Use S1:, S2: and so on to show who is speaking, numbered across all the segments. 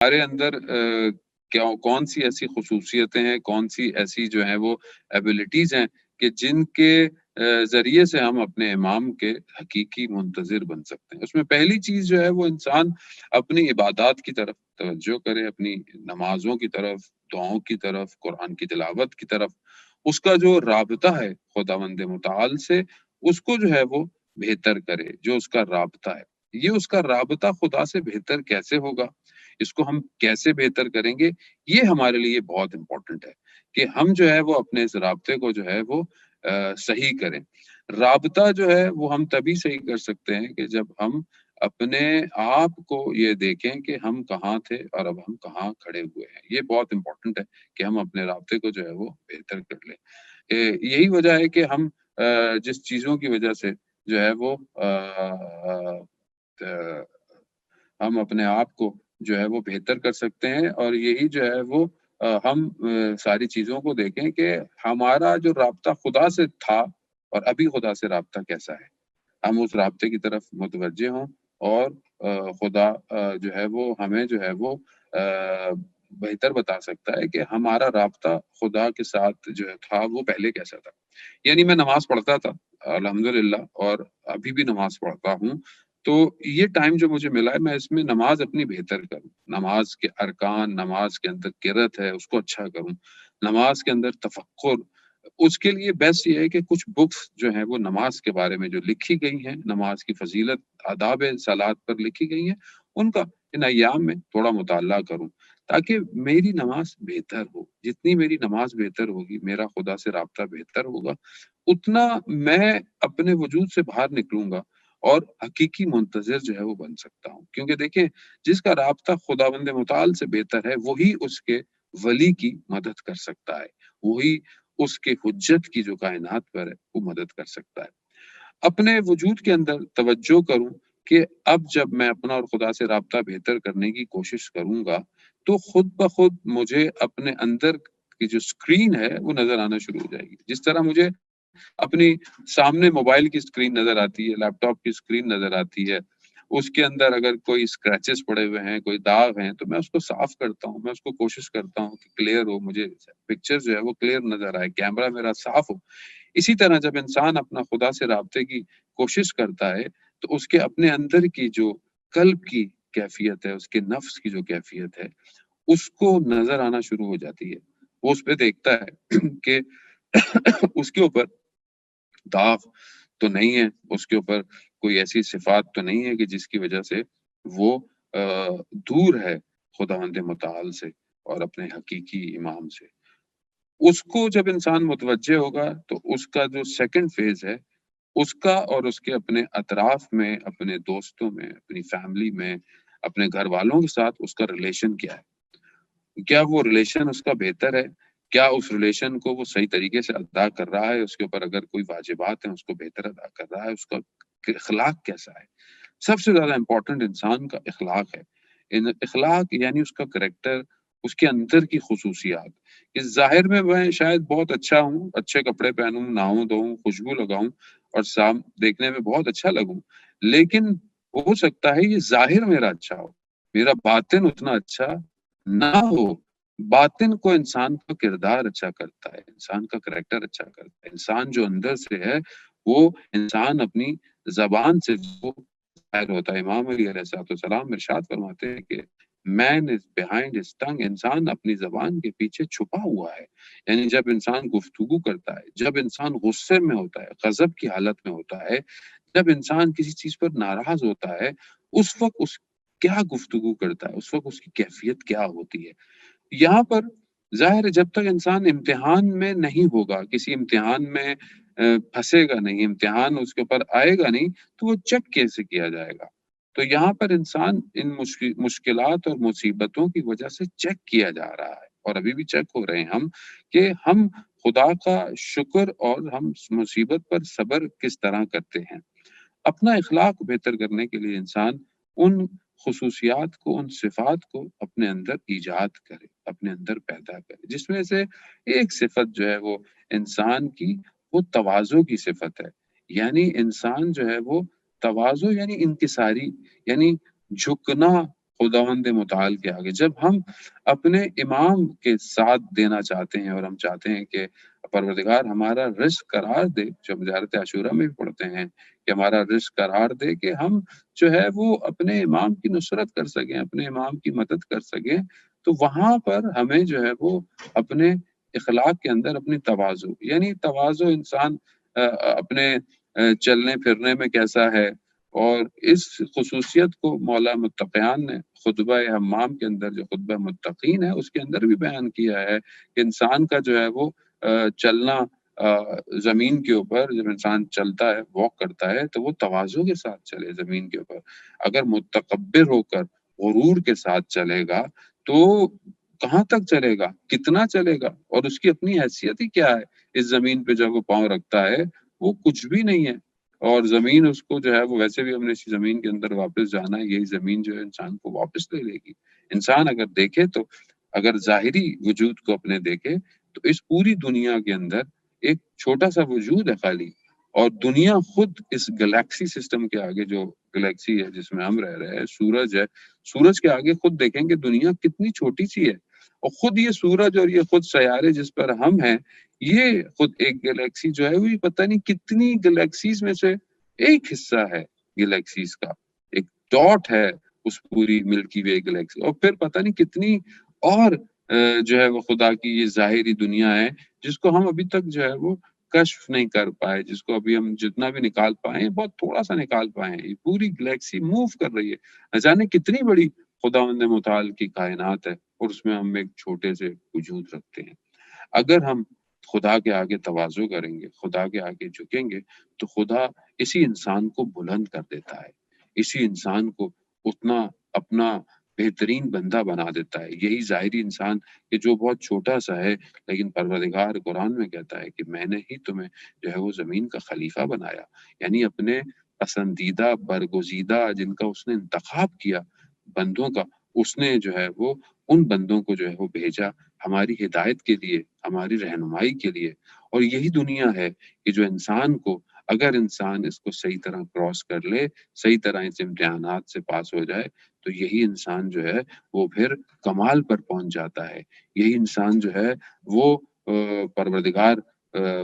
S1: ہمارے اندر کون سی ایسی خصوصیتیں ہیں، کون سی ایسی جو ہیں وہ ایبلٹیز ہیں کہ جن کے ذریعے سے ہم اپنے امام کے حقیقی منتظر بن سکتے ہیں۔ اس میں پہلی چیز جو ہے وہ انسان اپنی عبادات کی طرف توجہ کرے، اپنی نمازوں کی طرف، دعاؤں کی طرف، قرآن کی تلاوت کی طرف۔ اس کا جو رابطہ ہے خداوند متعال سے، اس کو جو ہے وہ بہتر کرے۔ جو اس کا رابطہ ہے، یہ اس کا رابطہ خدا سے بہتر کیسے ہوگا، اس کو ہم کیسے بہتر کریں گے، یہ ہمارے لیے بہت امپورٹنٹ ہے کہ ہم جو ہے وہ اپنے اس رابطے کو جو ہے وہ صحیح کریں۔ رابطہ جو ہے وہ ہم تبھی صحیح کر سکتے ہیں کہ جب ہم اپنے آپ کو یہ دیکھیں کہ ہم کہاں تھے اور اب ہم کہاں کھڑے ہوئے ہیں۔ یہ بہت امپورٹنٹ ہے کہ ہم اپنے رابطے کو جو ہے وہ بہتر کر لیں۔ یہی وجہ ہے کہ ہم جس چیزوں کی وجہ سے جو ہے وہ ہم اپنے آپ کو جو ہے وہ بہتر کر سکتے ہیں، اور یہی جو ہے وہ ہم ساری چیزوں کو دیکھیں کہ ہمارا جو رابطہ خدا سے تھا اور ابھی خدا سے رابطہ کیسا ہے۔ ہم اس رابطے کی طرف متوجہ ہوں، اور خدا جو ہے وہ ہمیں جو ہے وہ بہتر بتا سکتا ہے کہ ہمارا رابطہ خدا کے ساتھ جو تھا وہ پہلے کیسا تھا۔ یعنی میں نماز پڑھتا تھا الحمدللہ، اور ابھی بھی نماز پڑھتا ہوں، تو یہ ٹائم جو مجھے ملا ہے میں اس میں نماز اپنی بہتر کروں، نماز کے ارکان، نماز کے اندر قرات ہے اس کو اچھا کروں، نماز کے اندر تفکر۔ اس کے لیے بیسٹ یہ ہے کہ کچھ بکس جو ہیں وہ نماز کے بارے میں جو لکھی گئی ہیں، نماز کی فضیلت، آداب صلات پر لکھی گئی ہیں، ان کا ان ایام میں تھوڑا مطالعہ کروں، تاکہ میری نماز بہتر ہو۔ جتنی میری نماز بہتر ہوگی، میرا خدا سے رابطہ بہتر ہوگا، اتنا میں اپنے وجود سے باہر نکلوں گا اور حقیقی منتظر جو ہے وہ بن سکتا ہوں۔ کیونکہ دیکھیں، جس کا رابطہ خداوند متعال سے بہتر ہے، وہی اس کے ولی کی مدد کر سکتا ہے، وہی اس کے حجت کی جو کائنات پر ہے وہ مدد کر سکتا ہے۔ اپنے وجود کے اندر توجہ کروں کہ اب جب میں اپنا اور خدا سے رابطہ بہتر کرنے کی کوشش کروں گا، تو خود بخود مجھے اپنے اندر کی جو سکرین ہے وہ نظر آنا شروع ہو جائے گی۔ جس طرح مجھے اپنی سامنے موبائل کی سکرین نظر آتی ہے، لیپ ٹاپ کی سکرین نظر آتی ہے، اس کے اندر اگر کوئی اسکریچز پڑے ہوئے ہیں، کوئی داغ ہیں، تو میں اس کو صاف کرتا ہوں، میں اس کو کوشش کرتا ہوں کہ کلیئر ہو، مجھے پکچر جو ہے وہ کلیئر نظر آئے، کیمرہ میرا صاف ہو۔ اسی طرح جب انسان اپنا خدا سے رابطے کی کوشش کرتا ہے، تو اس کے اپنے اندر کی جو قلب کی کیفیت ہے، اس کے نفس کی جو کیفیت ہے، اس کو نظر آنا شروع ہو جاتی ہے۔ وہ اس پہ دیکھتا ہے کہ اس کے اوپر داغ تو نہیں ہے، اس کے اوپر کوئی ایسی صفات تو نہیں ہے کہ جس کی وجہ سے وہ دور ہے خداوند متعال سے اور اپنے حقیقی امام سے۔ اس کو جب انسان متوجہ ہوگا، تو اس کا جو سیکنڈ فیز ہے، اس کا اور اس کے اپنے اطراف میں، اپنے دوستوں میں، اپنی فیملی میں، اپنے گھر والوں کے ساتھ اس کا ریلیشن کیا ہے، کیا وہ ریلیشن اس کا بہتر ہے، کیا اس ریلیشن کو وہ صحیح طریقے سے ادا کر رہا ہے، اس کے اوپر اگر کوئی واجبات ہیں اس کو بہتر ادا کر رہا ہے، اس کا اخلاق کیسا ہے۔ سب سے زیادہ امپورٹنٹ انسان کا اخلاق ہے۔ اخلاق یعنی اس کا کریکٹر، اس کے اندر کی خصوصیات۔ اس ظاہر میں میں شاید بہت اچھا ہوں، اچھے کپڑے پہنوں، نہاؤں دھوؤں، خوشبو لگاؤں اور دیکھنے میں بہت اچھا لگوں، لیکن ہو سکتا ہے یہ ظاہر میرا اچھا ہو، میرا باطن اتنا اچھا نہ ہو۔ باطن کو انسان کا کردار اچھا کرتا ہے، انسان کا کریکٹر اچھا کرتا ہے۔ انسان جو اندر سے ہے، وہ انسان اپنی زبان سے وہ ظاہر ہوتا ہے۔ امام علی علیہ السلام ارشاد فرماتے ہیں کہ مین از بیہائنڈ ہز ٹنگ، انسان اپنی زبان کے پیچھے چھپا ہوا ہے۔ یعنی جب انسان گفتگو کرتا ہے، جب انسان غصے میں ہوتا ہے، غضب کی حالت میں ہوتا ہے، جب انسان کسی چیز پر ناراض ہوتا ہے، اس وقت اس کیا گفتگو کرتا ہے، اس وقت اس کی کیفیت کیا ہوتی ہے۔ یہاں پر ظاہر ہے جب تک انسان امتحان میں نہیں ہوگا، کسی امتحان میں پھنسے گا نہیں، امتحان اس کے اوپر آئے گا نہیں، تو وہ چیک کیسے کیا جائے گا۔ تو یہاں پر انسان ان مشکلات اور مصیبتوں کی وجہ سے چیک کیا جا رہا ہے، اور ابھی بھی چیک ہو رہے ہیں ہم، کہ ہم خدا کا شکر اور ہم مصیبت پر صبر کس طرح کرتے ہیں۔ اپنا اخلاق بہتر کرنے کے لیے انسان ان خصوصیات کو، ان صفات کو اپنے اندر ایجاد کرے، اپنے اندر پیدا کرے، جس میں سے ایک صفت جو ہے وہ انسان کی وہ تواضع کی صفت ہے۔ یعنی انسان جو ہے وہ تواضع یعنی انکساری، یعنی جھکنا خداوند متعال کے آگے، جب ہم اپنے امام کے ساتھ دینا چاہتے ہیں اور ہم چاہتے ہیں کہ پروردگار ہمارا رزق قرار دے، جو ہم زیارت عاشورہ میں بھی پڑھتے ہیں کہ ہمارا رزق قرار دے، کہ ہم جو ہے وہ اپنے امام کی نصرت کر سکیں، اپنے امام کی مدد کر سکیں، تو وہاں پر ہمیں جو ہے وہ اپنے اخلاق کے اندر اپنی تواضع، یعنی تواضع انسان اپنے چلنے پھرنے میں کیسا ہے، اور اس خصوصیت کو مولا متقیان نے خطبہ حمام کے اندر، جو خطبہ متقین ہے، اس کے اندر بھی بیان کیا ہے کہ انسان کا جو ہے وہ چلنا زمین کے اوپر، جب انسان چلتا ہے، واک کرتا ہے، تو وہ تواضع کے ساتھ چلے زمین کے اوپر۔ اگر متکبر ہو کر غرور کے ساتھ چلے گا تو کہاں تک چلے گا، کتنا چلے گا، اور اس کی اپنی حیثیت ہی کیا ہے اس زمین پہ جب وہ پاؤں رکھتا ہے، وہ کچھ بھی نہیں ہے، اور زمین اس کو جو ہے وہ، ویسے بھی ہم نے اسی زمین کے اندر واپس جانا ہے، یہی زمین جو ہے انسان کو واپس لے لے گی۔ انسان اگر دیکھے تو، اگر ظاہری وجود کو اپنے دیکھے تو اس پوری دنیا کے اندر ایک چھوٹا سا وجود ہے خالی، اور دنیا خود اس گلیکسی سسٹم کے آگے، جو گلیکسی ہے جس میں ہم رہ رہے ہیں، سورج ہے، سورج کے آگے خود دیکھیں کہ دنیا کتنی چھوٹی سی ہے، اور خود یہ سورج اور یہ خود سیارے جس پر ہم ہیں، یہ خود ایک گلیکسی جو ہے وہ پتہ نہیں کتنی گلیکسیز میں سے ایک حصہ ہے، گلیکسیز کا ایک ڈاٹ ہے اس پوری ملکی وے گلیکسی، اور پھر پتہ نہیں کتنی اور جو ہے وہ خدا کی یہ ظاہری دنیا ہے جس کو ہم ابھی تک جو ہے وہ کشف نہیں کر پائے، جس کو ابھی ہم جتنا بھی نکال پائے بہت تھوڑا سا نکال پائے ہیں۔ یہ پوری گلیکسی موو کر رہی ہے، نہ جانے کتنی بڑی خداوند متعال کی کائنات ہے، اور اس میں ہم ایک چھوٹے سے وجود رکھتے ہیں۔ اگر ہم خدا کے آگے تواضع کریں گے، خدا کے آگے جھکیں گے، تو خدا اسی انسان کو بلند کر دیتا ہے، اسی انسان کو اتنا اپنا بہترین بندہ بنا دیتا ہے۔ یہی ظاہری انسان کہ جو بہت چھوٹا سا ہے، لیکن پروردگار قرآن میں کہتا ہے کہ میں نے ہی تمہیں جو ہے وہ زمین کا خلیفہ بنایا، یعنی اپنے پسندیدہ برگزیدہ جن کا اس نے انتخاب کیا بندوں کا، اس نے جو ہے وہ ان بندوں کو جو ہے وہ بھیجا ہماری ہدایت کے لیے، ہماری رہنمائی کے لیے۔ اور یہی دنیا ہے کہ جو انسان کو، اگر انسان اس کو صحیح طرح کراس کر لے، صحیح طرح اس امتحانات سے پاس ہو جائے، تو یہی انسان جو ہے وہ پھر کمال پر پہنچ جاتا ہے۔ یہی انسان جو ہے وہ پروردگار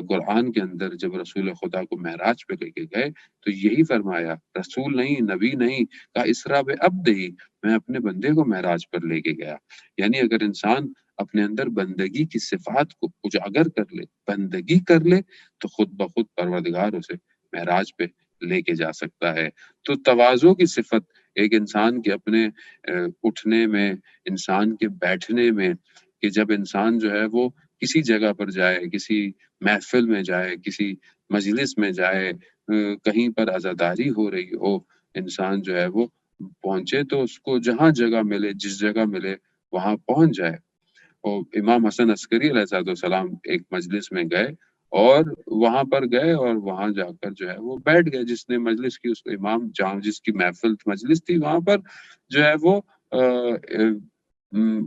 S1: قرآن کے اندر جب رسول خدا کو معراج پہ لے کے گئے تو یہی فرمایا، رسول نہیں، نبی نہیں، کا اسرا بے عبد ہی، میں اپنے بندے کو معراج پر لے کے گیا۔ یعنی اگر انسان اپنے اندر بندگی کی صفات کو اجاگر کر لے، بندگی کر لے، تو خود بخود پروردگار اسے معراج پہ لے کے جا سکتا ہے۔ تو تواضع کی صفت ایک انسان کے اپنے اٹھنے میں، انسان کے بیٹھنے میں، کہ جب انسان جو ہے وہ کسی جگہ پر جائے، کسی محفل میں جائے، کسی مجلس میں جائے، کہیں پر عزاداری ہو رہی ہو، انسان جو ہے وہ پہنچے تو اس کو جہاں جگہ ملے، جس جگہ ملے وہاں پہنچ جائے۔ اور امام حسن عسکری علیہ السلام ایک مجلس میں گئے، اور وہاں پر گئے اور وہاں جا کر جو ہے وہ بیٹھ گئے، جس نے مجلس کی، اس کو امام جہاں جس کی محفل مجلس تھی وہاں پر جو ہے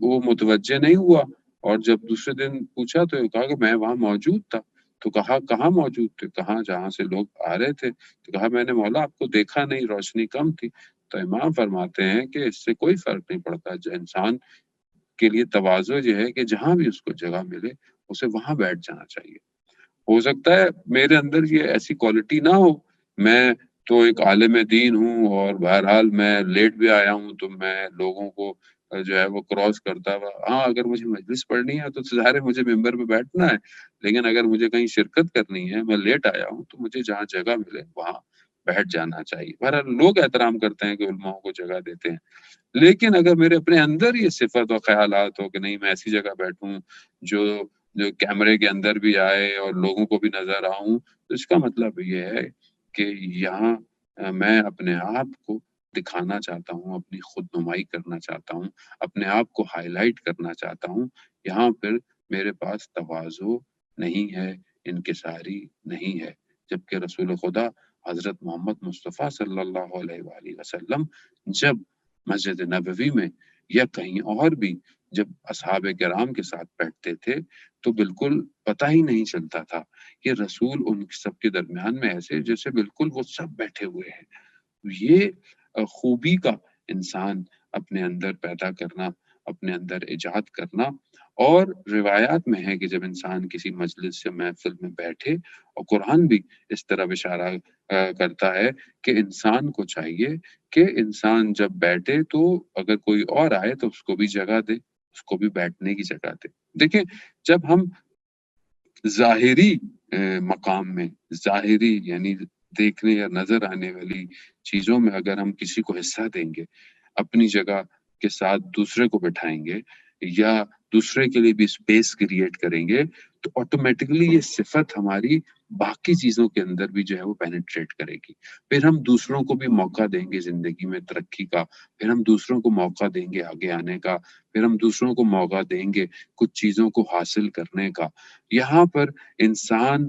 S1: وہ متوجہ نہیں ہوا، اور جب دوسرے دن پوچھا تو کہا کہ میں وہاں موجود تھا۔ تو کہا کہاں موجود تھے؟ کہاں جہاں سے لوگ آ رہے تھے؟ تو کہا میں نے مولا آپ کو دیکھا نہیں، روشنی کم تھی۔ تو امام فرماتے ہیں کہ اس سے کوئی فرق نہیں پڑتا، جو انسان کے لیے تواضع یہ ہے کہ جہاں بھی اس کو جگہ ملے اسے وہاں بیٹھ جانا چاہیے۔ ہو سکتا ہے میرے اندر یہ ایسی کوالٹی نہ ہو، میں تو ایک عالم دین ہوں اور بہرحال میں لیٹ بھی آیا ہوں تو میں لوگوں کو جو ہے وہ کراس کرتا ہوا، ہاں اگر مجھے مجلس پڑھنی ہے تو ظاہر ہے مجھے ممبر پہ بیٹھنا ہے، لیکن اگر مجھے کہیں شرکت کرنی ہے، میں لیٹ آیا ہوں، تو مجھے جہاں جگہ ملے وہاں بیٹھ جانا چاہیے۔ بہرحال لوگ احترام کرتے ہیں کہ علماؤں کو جگہ دیتے ہیں، لیکن اگر میرے اپنے اندر یہ صفت اور خیالات ہو کہ نہیں میں ایسی جگہ بیٹھوں جو کیمرے کے اندر بھی آئے اور لوگوں کو بھی نظر آؤں، تو اس کا مطلب یہ ہے کہ یہاں میں اپنے آپ کو دکھانا چاہتا ہوں، اپنی خود نمائی کرنا چاہتا ہوں، اپنے آپ کو ہائی لائٹ کرنا چاہتا ہوں۔ یہاں پھر میرے پاس تواضع نہیں ہے، انکساری نہیں ہے، جبکہ رسول خدا حضرت محمد مصطفیٰ صلی اللہ علیہ وآلہ وسلم جب مسجد نبوی میں یا کہیں اور بھی جب اصحاب کرام کے ساتھ بیٹھتے تھے تو بالکل پتہ ہی نہیں چلتا تھا کہ رسول ان سب کے درمیان میں ایسے جیسے بالکل وہ سب بیٹھے ہوئے ہیں۔ یہ خوبی کا انسان اپنے اندر پیدا کرنا، اپنے اندر ایجاد کرنا۔ اور روایات میں ہے کہ جب انسان کسی مجلس یا محفل میں بیٹھے، اور قرآن بھی اس طرف اشارہ کرتا ہے کہ انسان کو چاہیے کہ انسان جب بیٹھے تو اگر کوئی اور آئے تو اس کو بھی جگہ دے، اس کو بھی بیٹھنے کی جگہ دے۔ دیکھیں، جب ہم ظاہری مقام میں، ظاہری یعنی دیکھنے یا نظر آنے والی چیزوں میں اگر ہم کسی کو حصہ دیں گے، اپنی جگہ کے ساتھ دوسرے کو بٹھائیں گے یا دوسرے کے لیے بھی اسپیس کریٹ کریں گے، تو آٹومیٹکلی یہ صفت ہماری باقی چیزوں کے اندر بھی جو ہے وہ پینیٹریٹ کرے گی۔ پھر ہم دوسروں کو بھی موقع دیں گے زندگی میں ترقی کا، پھر ہم دوسروں کو موقع دیں گے آگے آنے کا، پھر ہم دوسروں کو موقع دیں گے کچھ چیزوں کو حاصل کرنے کا۔ یہاں پر انسان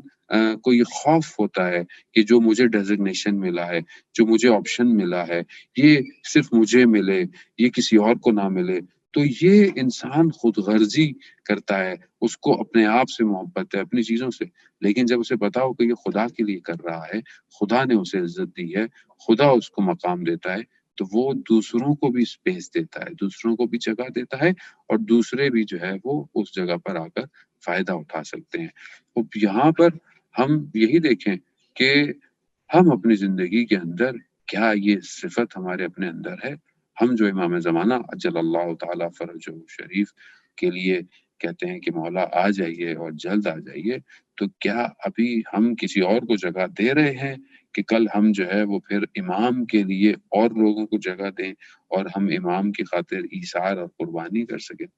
S1: کو یہ خوف ہوتا ہے کہ جو مجھے ڈیزگنیشن ملا ہے، جو مجھے آپشن ملا ہے، یہ صرف مجھے ملے، یہ کسی اور کو نہ ملے۔ تو یہ انسان خود غرضی کرتا ہے، اس کو اپنے آپ سے محبت ہے، اپنی چیزوں سے۔ لیکن جب اسے بتاؤ کہ یہ خدا کے لیے کر رہا ہے، خدا نے اسے عزت دی ہے، خدا اس کو مقام دیتا ہے، تو وہ دوسروں کو بھی اسپیس دیتا ہے، دوسروں کو بھی جگہ دیتا ہے، اور دوسرے بھی جو ہے وہ اس جگہ پر آ کر فائدہ اٹھا سکتے ہیں۔ اب یہاں پر ہم یہی دیکھیں کہ ہم اپنی زندگی کے اندر کیا یہ صفت ہمارے اپنے اندر ہے؟ ہم جو امام زمانہ اجل اللہ تعالیٰ فرجہ شریف کے لیے کہتے ہیں کہ مولا آ جائیے اور جلد آ جائیے، تو کیا ابھی ہم کسی اور کو جگہ دے رہے ہیں کہ کل ہم جو ہے وہ پھر امام کے لیے اور لوگوں کو جگہ دیں اور ہم امام کی خاطر ایثار اور قربانی کر سکیں؟